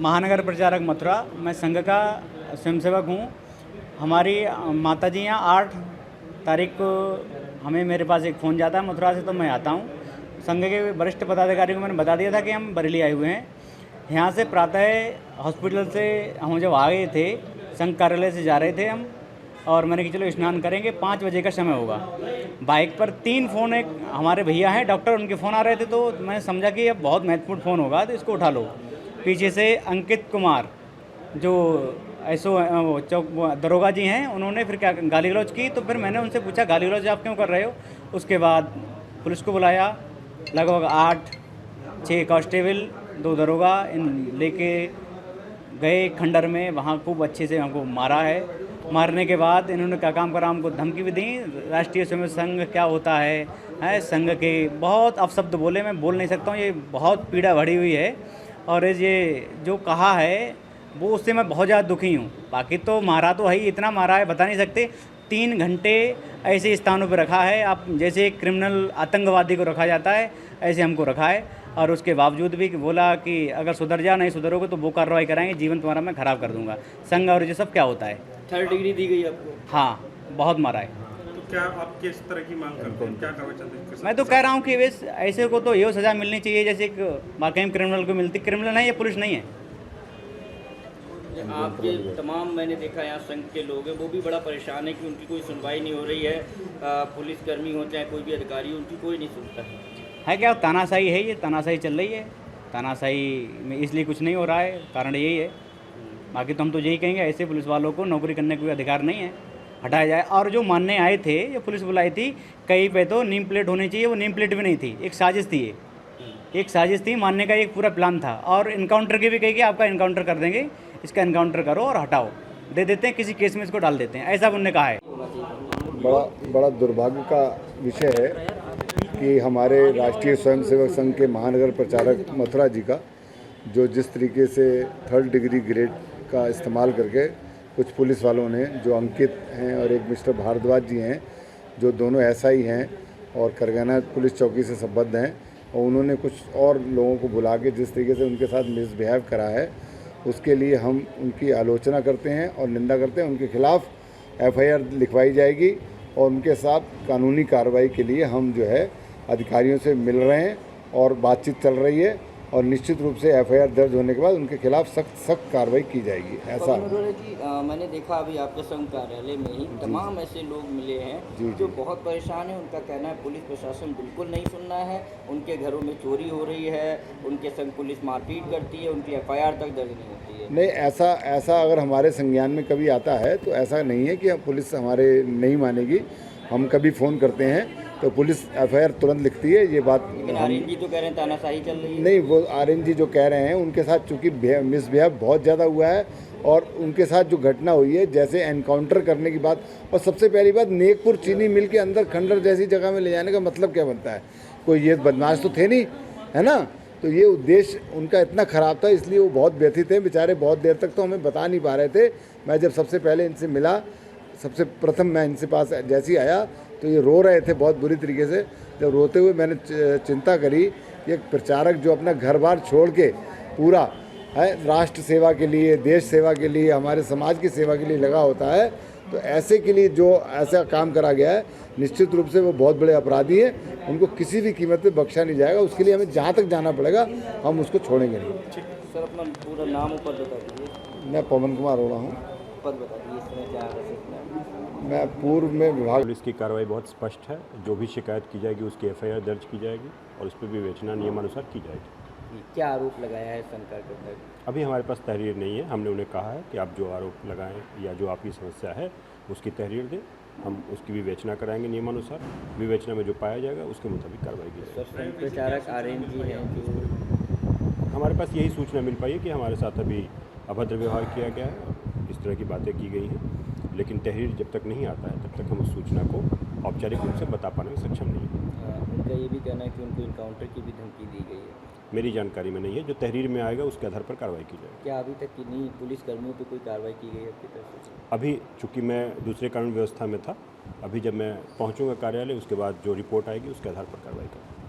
महानगर प्रचारक मथुरा। मैं संघ का स्वयंसेवक हूँ। हमारी माताजी यहाँ 8 तारीख को हमें मेरे पास एक फ़ोन जाता है मथुरा से, तो मैं आता हूँ। संघ के वरिष्ठ पदाधिकारी को मैंने बता दिया था कि हम बरेली आए हुए हैं। यहाँ से प्रातः हॉस्पिटल से हम जब आ गए थे, संघ कार्यालय से जा रहे थे हम, और मैंने कि चलो स्नान करेंगे, 5 बजे का समय होगा। बाइक पर 3 फ़ोन, एक हमारे भैया हैं डॉक्टर, उनके फ़ोन आ रहे थे, तो मैंने समझा कि अब बहुत महत्वपूर्ण फ़ोन होगा, तो इसको उठा लो। पीछे से अंकित कुमार जो वो चौक दरोगा जी हैं, उन्होंने फिर क्या गाली गलौज की। तो फिर मैंने उनसे पूछा गाली गलौज आप क्यों कर रहे हो। उसके बाद पुलिस को बुलाया, लगभग 8-6 कांस्टेबल 2 दरोगा इन लेके गए खंडर में। वहाँ खूब अच्छे से हमको मारा है। मारने के बाद इन्होंने क्या काम करा, हमको धमकी भी दी, राष्ट्रीय स्वयं संघ क्या होता है संघ के बहुत अपशब्द बोले। मैं बोल नहीं सकता हूँ, ये बहुत पीड़ा बढ़ी हुई है। और ये जो कहा है वो उससे मैं बहुत ज़्यादा दुखी हूँ। बाकी तो मारा तो है ही, इतना मारा है बता नहीं सकते। 3 घंटे ऐसे स्थानों पर रखा है, आप जैसे एक क्रिमिनल आतंकवादी को रखा जाता है ऐसे हमको रखा है। और उसके बावजूद भी बोला कि अगर सुधर जा, नहीं सुधरोगे तो वो कार्रवाई कराएंगे, जीवन तुम्हारा मैं ख़राब कर दूंगा। संघ और ये सब क्या होता है। 3rd डिग्री दी गई आपको? हाँ, बहुत मारा है। तो क्या आप किस तरह की मांग करते हैं, क्या कार्रवाई चाहते हैं? मैं तो कह रहा हूँ कि वैसे ऐसे को तो ये सज़ा मिलनी चाहिए जैसे एक वाकई क्रिमिनल को मिलती। क्रिमिनल है, ये पुलिस नहीं है। आपके तमाम मैंने देखा यहाँ संघ के लोग हैं, वो भी बड़ा परेशान है कि उनकी कोई सुनवाई नहीं हो रही है। पुलिसकर्मी हो चाहे कोई भी अधिकारी हो, उनकी कोई नहीं सुनता है क्या तानाशाही है, ये तानाशाही चल रही है। तानाशाही में इसलिए कुछ नहीं हो रहा है, कारण यही है। बाकी तो हम तो यही कहेंगे, ऐसे पुलिस वालों को नौकरी करने का कोई अधिकार नहीं है, हटाया जाए। और जो मानने आए थे, जो पुलिस बुलाई थी, कहीं पे तो नेम प्लेट होनी चाहिए, वो नेम प्लेट भी नहीं थी। एक साजिश थी, एक साजिश थी, मानने का एक पूरा प्लान था। और इनकाउंटर की भी कही कि आपका इनकाउंटर कर देंगे, इसका इनकाउंटर करो और हटाओ, दे देते हैं, किसी केस में इसको डाल देते हैं, ऐसा उन्होंने कहा है। बड़ा दुर्भाग्य का विषय है कि हमारे राष्ट्रीय स्वयंसेवक संघ के महानगर प्रचारक मथुरा जी का जो जिस तरीके से 3rd डिग्री ग्रेड का इस्तेमाल करके कुछ पुलिस वालों ने, जो अंकित हैं और एक मिस्टर भारद्वाज जी हैं, जो दोनों एसआई हैं और करगना पुलिस चौकी से संबद्ध हैं, और उन्होंने कुछ और लोगों को बुला के जिस तरीके से उनके साथ मिसबिहेव करा है, उसके लिए हम उनकी आलोचना करते हैं और निंदा करते हैं। उनके खिलाफ एफआईआर लिखवाई जाएगी और उनके साथ कानूनी कार्रवाई के लिए हम जो है अधिकारियों से मिल रहे हैं और बातचीत चल रही है। और निश्चित रूप से एफआईआर दर्ज होने के बाद उनके खिलाफ सख्त कार्रवाई की जाएगी। ऐसा जी मैंने देखा अभी आपके संघ कार्यालय में ही तमाम ऐसे लोग मिले हैं जो बहुत परेशान हैं। उनका कहना है पुलिस प्रशासन बिल्कुल नहीं सुन रहा है, उनके घरों में चोरी हो रही है, उनके संग पुलिस मारपीट करती है, उनकी एफआईआर तक दर्ज नहीं होती है। नहीं, ऐसा अगर हमारे संज्ञान में कभी आता है तो ऐसा नहीं है कि पुलिस हमारे नहीं मानेगी। हम कभी फ़ोन करते हैं तो पुलिस एफआईआर तुरंत लिखती है। ये बात आर्यन जी तो कह रहे हैं तानाशाही चल रही है। नहीं, वो आर्यन जी जो कह रहे हैं उनके साथ चूँकि मिसबिहेव बहुत ज़्यादा हुआ है, और उनके साथ जो घटना हुई है, जैसे एनकाउंटर करने की बात, और सबसे पहली बात नेकपुर चीनी मिल के अंदर खंडर जैसी जगह में ले जाने का मतलब क्या बनता है। कोई ये बदमाश तो थे नहीं, है ना। तो ये उद्देश्य उनका इतना ख़राब था, इसलिए वो बहुत व्यथित थे बेचारे। बहुत देर तक तो हमें बता नहीं पा रहे थे। मैं जब सबसे पहले इनसे मिला, सबसे प्रथम मैं इनसे पास जैसे ही आया तो ये रो रहे थे बहुत बुरी तरीके से। जब रोते हुए मैंने चिंता करी, ये प्रचारक जो अपना घर बार छोड़ के पूरा है राष्ट्र सेवा के लिए, देश सेवा के लिए, हमारे समाज की सेवा के लिए लगा होता है, तो ऐसे के लिए जो ऐसा काम करा गया है, निश्चित रूप से वो बहुत बड़े अपराधी हैं। उनको किसी भी कीमत पे बख्शा नहीं जाएगा। उसके लिए हमें जहाँ तक जाना पड़ेगा हम उसको छोड़ेंगे नहीं। सर अपना पूरा नाम ऊपर बता दीजिए। मैं पवन कुमार हो रहा हूँ। पद बता दीजिए, इस समय क्या है? मैं पूर्व में विभाग। पुलिस की कार्रवाई बहुत स्पष्ट है। जो भी शिकायत की जाएगी उसकी एफआईआर दर्ज की जाएगी और उस पर विवेचना नियमानुसार की जाएगी। क्या आरोप लगाया है सरकार के ऊपर? अभी हमारे पास तहरीर नहीं है। हमने उन्हें कहा है कि आप जो आरोप लगाएं या जो आपकी समस्या है उसकी तहरीर दें, हम उसकी विवेचना कराएंगे नियमानुसार। विवेचना में जो पाया जाएगा उसके मुताबिक कार्रवाई की जाएगी। प्रचारक आर्यन जी हैं जो हमारे पास यही सूचना मिल पाई है कि हमारे साथ अभी अभद्र व्यवहार किया गया है, इस तरह की बातें की गई हैं। लेकिन तहरीर जब तक नहीं आता है तब तक हम उस सूचना को औपचारिक रूप से बता पाने में सक्षम नहीं है। उनका ये भी कहना है कि उनको इनकाउंटर की भी धमकी दी गई है। मेरी जानकारी में नहीं है। जो तहरीर में आएगा उसके आधार पर कार्रवाई की जाएगी। क्या अभी तक किन्हीं पुलिसकर्मियों पर कोई कार्रवाई की गई है आपकी तरफ से? अभी चूँकि मैं दूसरे कानून व्यवस्था में था, अभी जब मैं पहुँचूँगा कार्यालय उसके बाद जो रिपोर्ट आएगी उसके आधार पर कार्रवाई करूँगा।